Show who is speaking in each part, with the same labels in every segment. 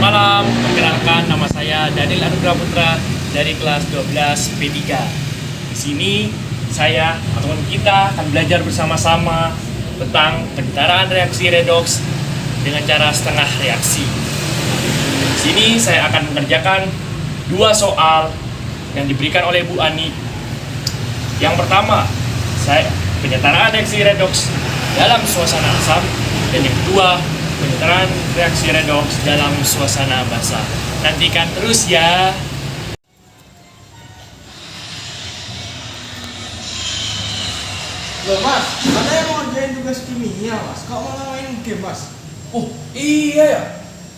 Speaker 1: malam, perkenalkan nama saya Daniel Anugrah Putra dari kelas 12 P3. Di sini saya atau kita akan belajar bersama-sama tentang penyetaraan reaksi redoks dengan cara setengah reaksi. Di sini saya akan mengerjakan dua soal yang diberikan oleh Bu Ani. Yang pertama, penyetaraan reaksi redoks dalam suasana asam, dan yang kedua, penyetaraan reaksi redoks dalam suasana basah. Nantikan terus ya.
Speaker 2: Loh mas, katanya mau ngerjain tugas kimia mas, kok malah main game mas?
Speaker 3: Oh iya ya,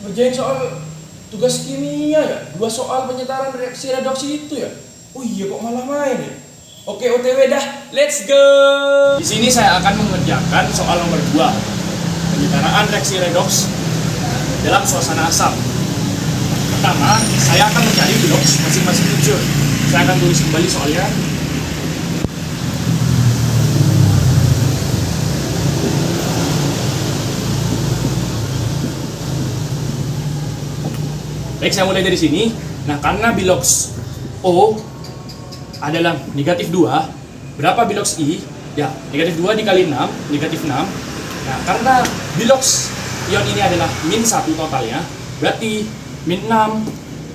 Speaker 3: ngerjain soal tugas kimia ya, dua soal penyetaraan reaksi redoks itu ya. Oh iya, kok malah main ya. Oke, OTW dah, let's go.
Speaker 1: Di sini saya akan mengerjakan soal nomor 2, penyetaraan reaksi redoks dalam suasana asam. Pertama, saya akan mencari redoks masing-masing unsur. Saya akan tulis kembali soalnya. Baik, saya mulai dari sini. Nah, karena biloks O adalah negatif 2, berapa biloks I? Ya, negatif 2 dikali 6, negatif 6. Nah, karena biloks ion ini adalah min 1 totalnya, berarti min 6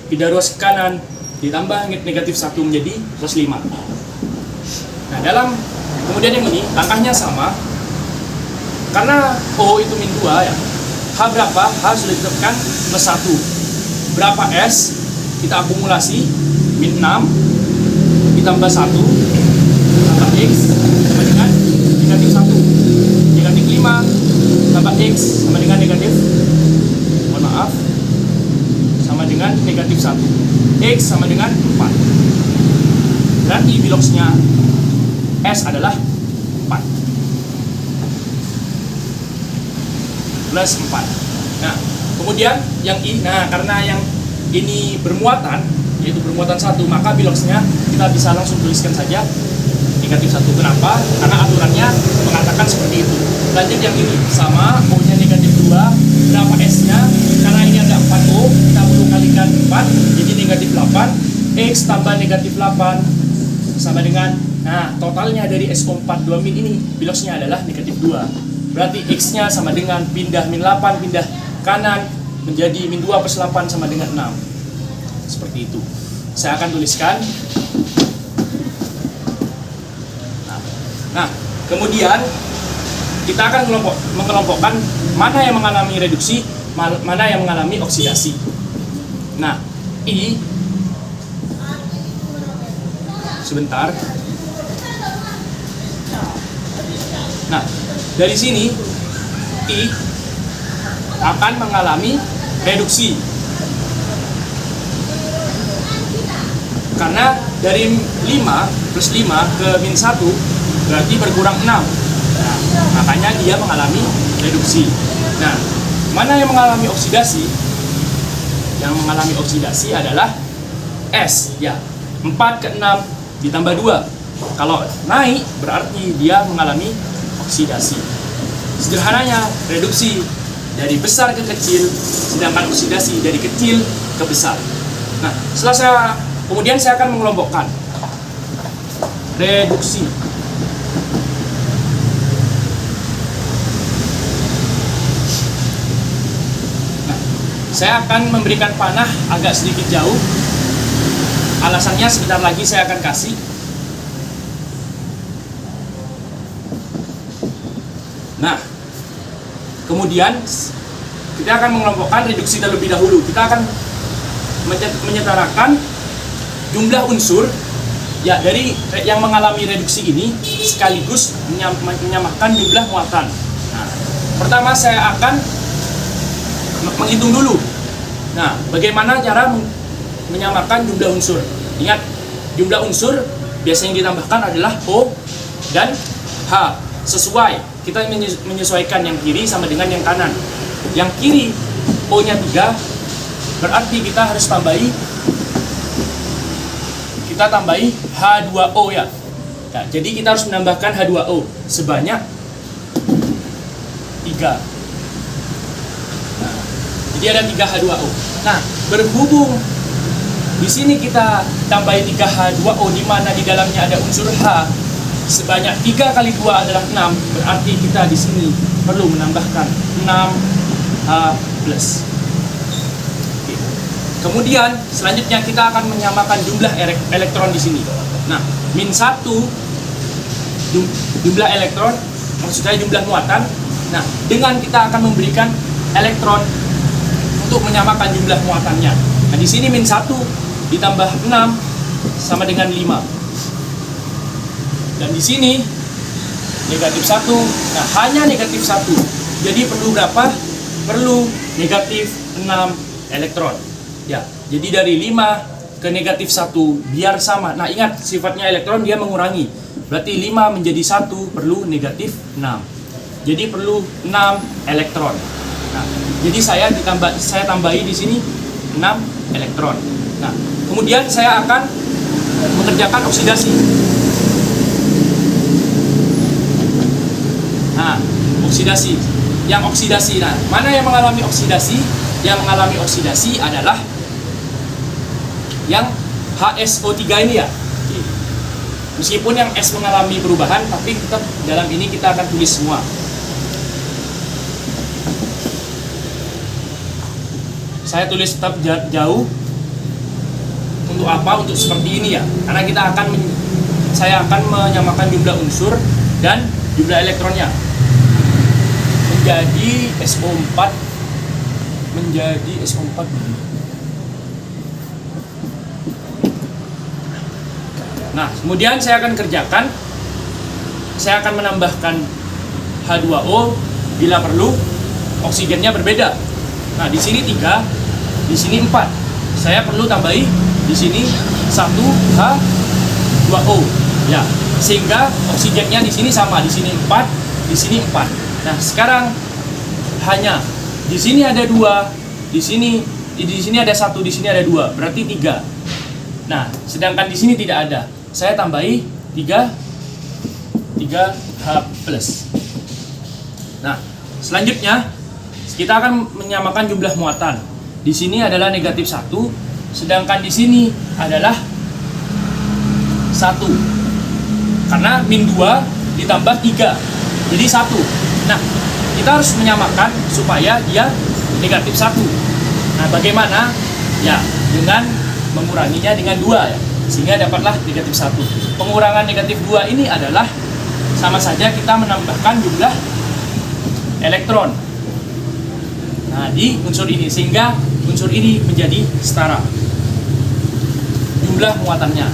Speaker 1: pindah ruas ke kanan ditambah negatif 1 menjadi plus 5. Nah, kemudian yang ini langkahnya sama. Karena O itu min 2 ya, H berapa? H sudah ditetapkan plus 1. Berapa S? Kita akumulasi min 6 ditambah 1 tambah X sama dengan negatif 1. Negatif 5 tambah X sama dengan negatif, mohon maaf, sama dengan negatif 1. X sama dengan 4. Berarti biloksnya S adalah 4 plus 4. Nah, kemudian yang I, karena yang ini bermuatan, yaitu bermuatan 1, maka biloksnya kita bisa langsung tuliskan saja negatif 1. Kenapa? Karena aturannya mengatakan seperti itu. Lanjut yang ini, sama, O-nya negatif 2, berapa S-nya? Karena ini ada 4O, kita perlu kalikan 4, jadi negatif 8. X tambah negatif 8 sama dengan, totalnya dari SO4 2 min ini, biloksnya adalah negatif 2. Berarti X-nya sama dengan pindah min 8, pindah kanan, menjadi min 2 plus 8 sama dengan 6. Seperti itu. Saya akan tuliskan. Nah, kemudian kita akan mengelompokkan mana yang mengalami reduksi, mana yang mengalami oksidasi. Nah, I, sebentar. Nah, dari sini I akan mengalami reduksi. Karena dari 5 plus 5 ke min 1 berarti berkurang 6. Nah, makanya dia mengalami reduksi. Nah, mana yang mengalami oksidasi? Yang mengalami oksidasi adalah S, ya. 4 ke 6 ditambah 2. Kalau naik berarti dia mengalami oksidasi. Sederhananya, reduksi dari besar ke kecil, sedangkan oksidasi dari kecil ke besar. Nah, kemudian saya akan mengelompokkan reduksi. Nah, saya akan memberikan panah agak sedikit jauh. Alasannya sebentar lagi saya akan kasih. Nah, kemudian kita akan mengelompokkan reduksi terlebih dahulu. Kita akan menyetarakan jumlah unsur ya dari yang mengalami reduksi ini sekaligus menyamakan jumlah muatan. Nah, pertama saya akan menghitung dulu. Nah, bagaimana cara menyamakan jumlah unsur? Ingat, jumlah unsur biasanya ditambahkan adalah O dan H. Sesuai, kita menyesuaikan yang kiri sama dengan yang kanan. Yang kiri O-nya 3, berarti kita harus tambahi H2O ya. Nah, jadi kita harus menambahkan H2O sebanyak 3. Nah, di Jadi ada 3H2O. Nah, berhubung di sini kita tambahin 3H2O di mana di dalamnya ada unsur H sebanyak 3 kali 2 adalah 6, berarti kita di sini perlu menambahkan 6H+. Oke. Kemudian selanjutnya kita akan menyamakan jumlah elektron di sini. Nah, -1 jumlah elektron, maksud saya jumlah muatan. Nah, dengan kita akan memberikan elektron untuk menyamakan jumlah muatannya. Nah, di sini -1 ditambah 6 sama dengan 5. Dan di sini -1. Nah, hanya -1. Jadi perlu berapa? Perlu -6 elektron. Ya, jadi dari 5 ke -1 biar sama. Nah, ingat sifatnya elektron dia mengurangi. Berarti 5 menjadi 1 perlu -6. Jadi perlu 6 elektron. Nah, jadi saya tambahi di sini 6 elektron. Nah, kemudian saya akan mengerjakan oksidasi. Nah, oksidasi. Yang oksidasi. Nah, mana yang mengalami oksidasi? Yang mengalami oksidasi adalah yang HSO3 ini ya. Meskipun yang S mengalami perubahan, tapi tetap dalam ini kita akan tulis semua. Saya tulis tetap jauh. Untuk apa? Untuk seperti ini ya. Karena saya akan menyamakan jumlah unsur dan jumlah elektronnya. Menjadi SO4 Nah, kemudian saya akan kerjakan. Saya akan menambahkan H2O bila perlu. Oksigennya berbeda. Nah, di sini 3, di sini 4. Saya perlu tambahi di sini 1 H2O. Ya, sehingga oksigennya di sini sama, di sini 4, di sini 4. Nah, sekarang hanya di sini ada 2, di sini ada 1, di sini ada 2, berarti 3. Nah, sedangkan di sini tidak ada. Saya tambahi 3H+. Nah, selanjutnya kita akan menyamakan jumlah muatan. Di sini adalah -1, sedangkan di sini adalah 1. Karena -2 ditambah 3, jadi 1. Nah, kita harus menyamakan supaya dia -1. Nah, bagaimana? Ya, dengan menguranginya dengan 2 ya. Sehingga dapatlah -1. Pengurangan -2 ini adalah sama saja kita menambahkan jumlah elektron. Nah, di unsur ini, sehingga unsur ini menjadi setara jumlah muatannya.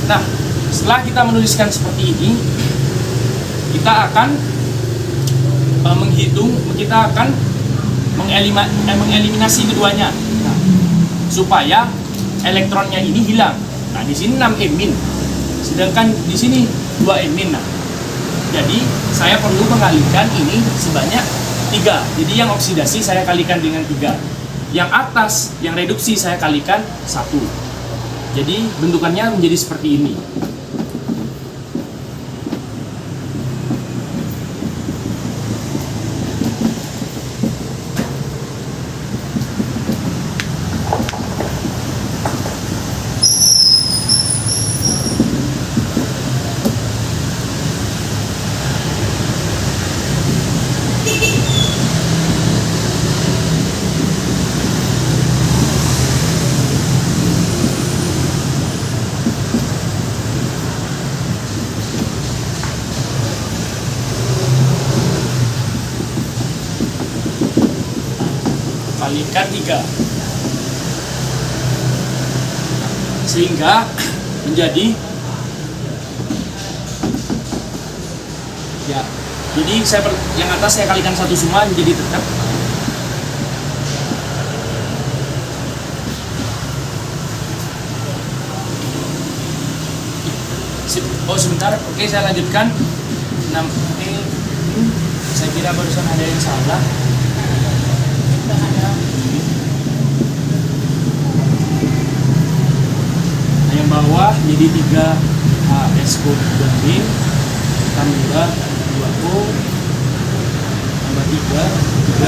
Speaker 1: Nah, setelah kita menuliskan seperti ini, kita akan mengeliminasi keduanya. Nah, supaya elektronnya ini hilang. Nah, di sini 6 sedangkan di sini 2 Nah, jadi saya perlu mengalihkan ini sebanyak 3. Jadi yang oksidasi saya kalikan dengan 3. Yang atas, yang reduksi saya kalikan 1. Jadi bentukannya menjadi seperti ini. Kalikan 3 sehingga menjadi ya. Jadi yang atas saya kalikan 1 semua menjadi tetap. Oh, sebentar. Oke, saya lanjutkan. 6 saya kira barusan ada yang salah. Nah, yang bawah jadi 3HSO3 tambah 2O tambah 3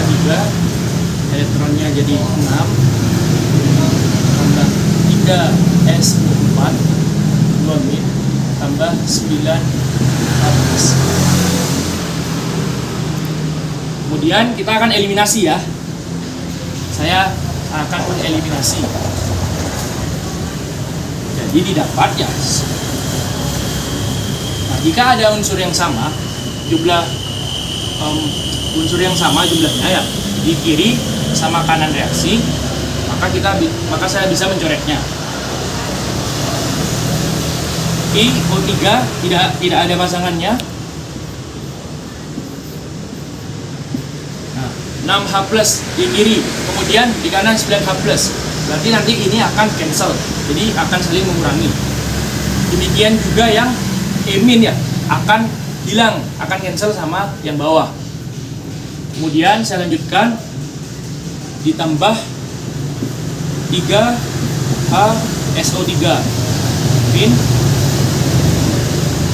Speaker 1: 3 elektronnya jadi 6 tambah 3SO4 2 min tambah 9 Hz. Kemudian kita akan eliminasi ya. Saya akan mengeliminasi. Jadi didapat ya. Nah, jika ada unsur yang sama, unsur yang sama jumlahnya ya di kiri sama kanan reaksi, maka saya bisa mencoretnya. IO3 tidak ada pasangannya. Nah, 6H plus di kiri, kemudian di kanan 9H plus. Berarti nanti ini akan cancel, jadi akan saling mengurangi. Demikian juga yang E- ya akan hilang, akan cancel sama yang bawah. Kemudian saya lanjutkan ditambah 3HSO3 min,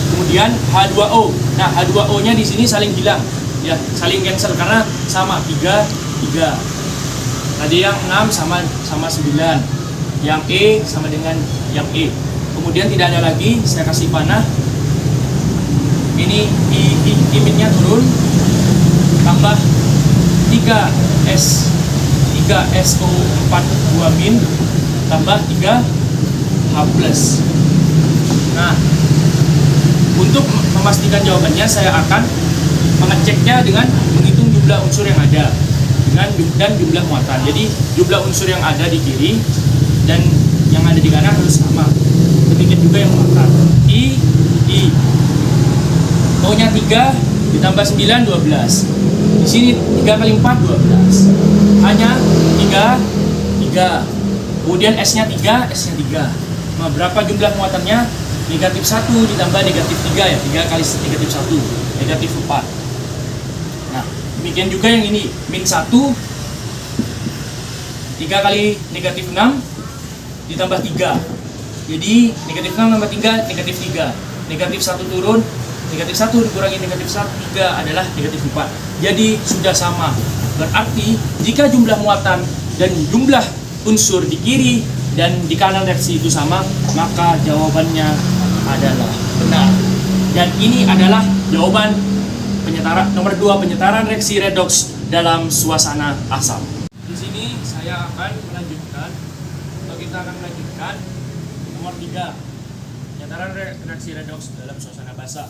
Speaker 1: kemudian H2O. Nah, H2O nya di sini saling hilang ya, saling cancel karena sama 3. Tadi yang 6 sama 9, yang E sama dengan yang E. Kemudian tidak ada lagi, saya kasih panah. Ini imitnya turun, tambah 3SO4 2 min tambah 3H plus. Nah, untuk memastikan jawabannya saya akan mengeceknya dengan menghitung jumlah unsur yang ada dan jumlah muatan. Jadi jumlah unsur yang ada di kiri dan yang ada di kanan harus sama. Demikian juga yang muatan. I O-nya 3 ditambah 9 12. Di sini 3 kali 4 12. Hanya 3. Kemudian S-nya 3, S-nya 3. Nah, berapa jumlah muatannya? Negatif 1 ditambah negatif 3 ya. 3 kali negatif 1, negatif 4. Nah, demikian juga yang ini, min 1, 3 kali negatif 6 ditambah 3. Jadi negatif 6 tambah 3, negatif 3. Negatif 1 turun, negatif 1 dikurangi negatif 3 adalah negatif 4. Jadi sudah sama. Berarti jika jumlah muatan dan jumlah unsur di kiri dan di kanan reaksi itu sama, maka jawabannya adalah benar. Dan ini adalah jawaban penyetaran nomor 2, penyetaran reaksi redoks dalam suasana asam. Di sini saya akan melanjutkan, atau kita akan melanjutkan nomor 3, penyetaran reaksi redoks dalam suasana basah.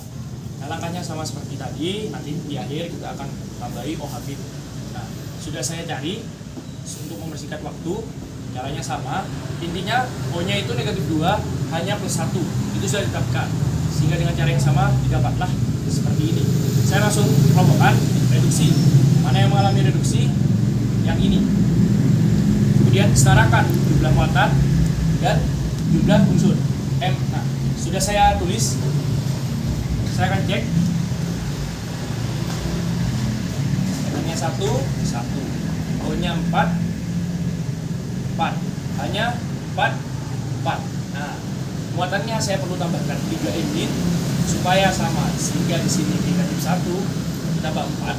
Speaker 1: Nah, langkahnya sama seperti tadi, nanti di akhir kita akan tambahi OH-. Nah, sudah saya cari untuk membersihkan waktu, caranya sama. Intinya O-nya itu negatif 2, hanya plus 1. Itu sudah ditetapkan. Sehingga dengan cara yang sama didapatlah seperti ini. Saya langsung kelompokkan reduksi. Mana yang mengalami reduksi? Yang ini. Kemudian setarakan jumlah muatan dan jumlah unsur M. Nah, sudah saya tulis. Saya akan cek. M-nya 1, O-nya 4, hanya 4. Nah, muatannya saya perlu tambahkan 3 enzim supaya sama, sehingga di sini negatif 1 ditambah 4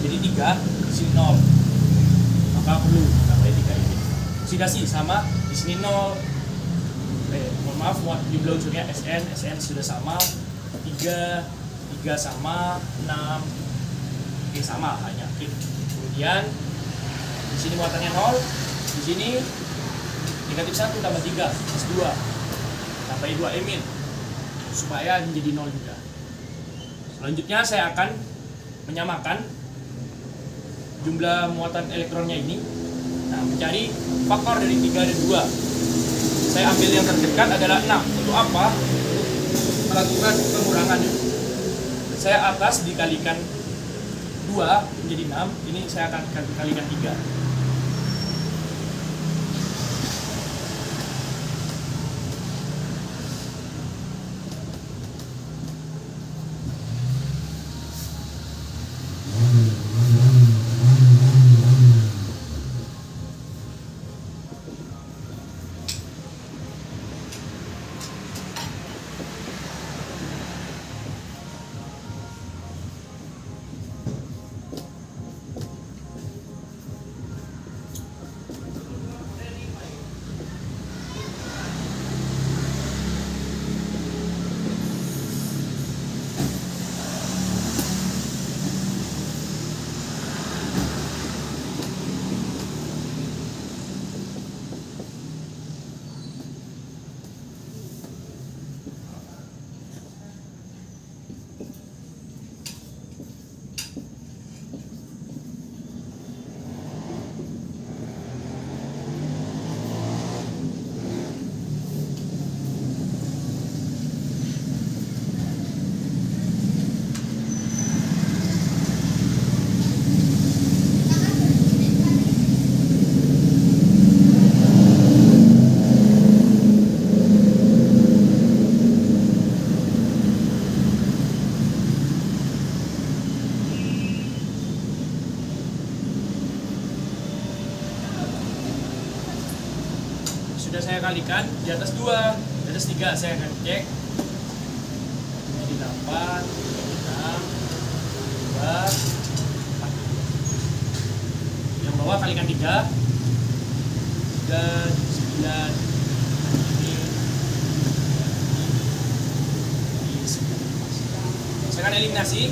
Speaker 1: jadi 3, di sini 0. Maka perlu tambah 3 enzim. Oksidasi sama, di sini 0. Mohon maaf, jumlah unsurnya SN sudah sama, 3 sama, 6 sama hanya. Kemudian di sini muatannya 0, di sini negatif 1 tambah 3 plus 2 tambah 2 emin supaya menjadi 0 juga. Selanjutnya saya akan menyamakan jumlah muatan elektronnya ini. Nah, mencari faktor dari 3 dan 2. Saya ambil yang terdekat adalah 6. Untuk apa? Melakukan pengurangan. Saya atas dikalikan 2 menjadi 6, ini saya akan kalikan 3. sudah saya kalikan di atas 2, di atas 3 saya akan cek. Jadi 8, 6, 2, 4. Yang bawah kalikan 3, dan 9. Ini 9. Saya akan eliminasi.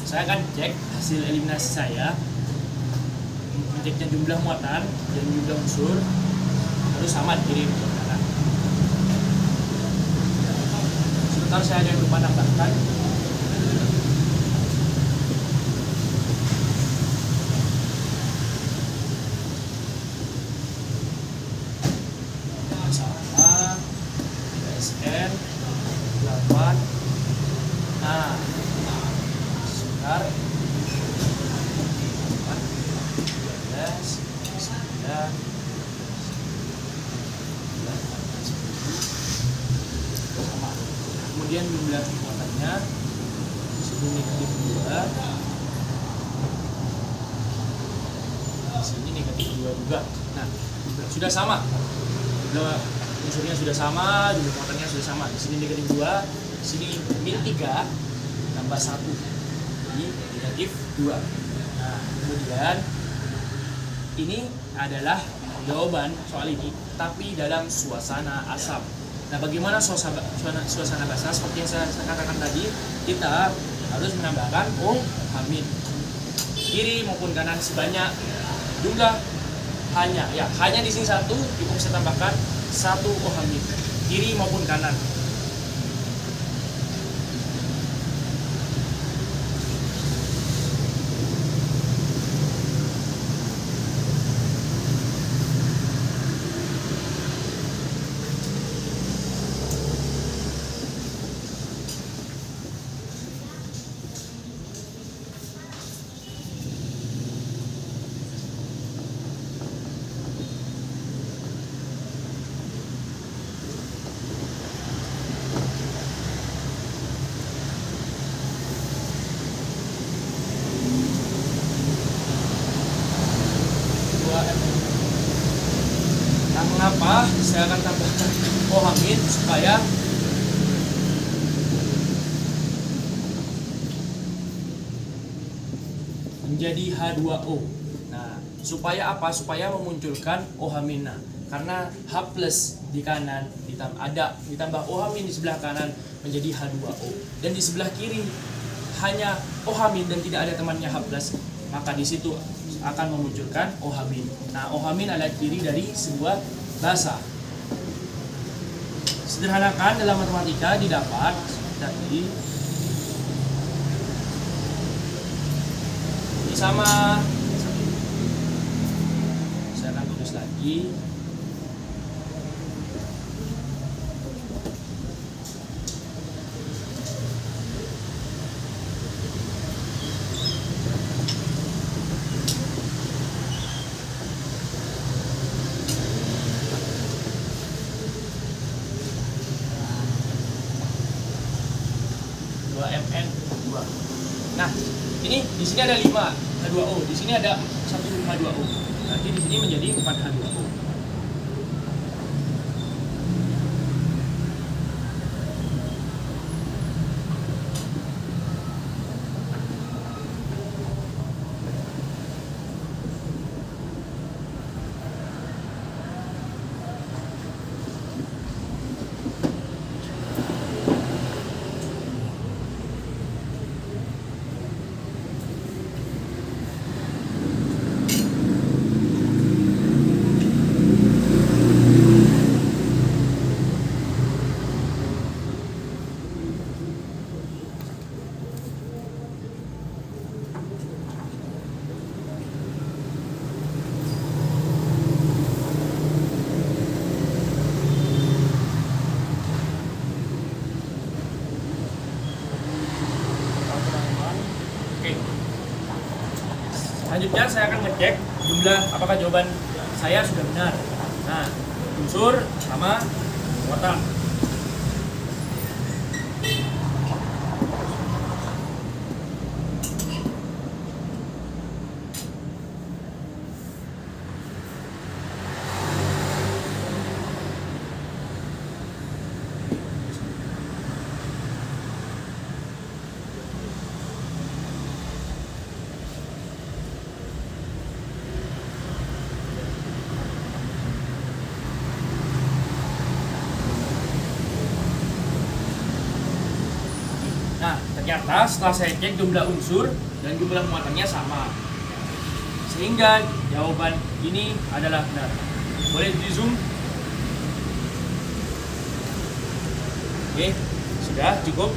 Speaker 1: Saya akan cek hasil eliminasi saya, ceknya jumlah muatan dan jumlah unsur harus sama di kiri dan kanan. Sebentar saya akan lupa tambahkan. Sama SN 8. Nah, sebentar 12, 9, sama. Kemudian jumlah muatannya sini negatif 2, sini negatif 2 juga. Nah, sudah sama. Jumlah unsurnya sudah sama, jumlah muatannya sudah sama. Di sini negatif 2, di sini min 3 tambah 1. Jadi negatif 2. Nah, kemudian ini adalah jawaban soal ini, tapi dalam suasana asam. Nah, bagaimana suasana basah? Seperti yang saya katakan tadi, kita harus menambahkan OH-. Kiri maupun kanan sebanyak jumlah hanya di sini 1, ibu bisa tambahkan 1 OH-. Kiri maupun kanan. Nah, mengapa saya akan tambahkan OH- supaya menjadi H2O. Nah, supaya apa? Supaya memunculkan OH-. Nah, karena H+ di kanan ditambah OH- di sebelah kanan menjadi H2O. Dan di sebelah kiri hanya OH- dan tidak ada temannya H+, maka di situ akan memunculkan OH-. Nah, OH- adalah ciri dari sebuah basa. Sederhanakan dalam matematika didapat dari ini sama. Saya akan tulis lagi. Mn2. Nah, ini di sini ada 5 H2O, di sini ada 1 H2O. Nanti di sini menjadi 4 H2O. Selanjutnya saya akan ngecek jumlah apakah jawaban saya sudah benar. Nah, unsur sama muatan. Nah, ternyata setelah saya cek jumlah unsur dan jumlah muatannya sama. Sehingga jawaban ini adalah benar. Boleh di zoom? Oke, sudah cukup.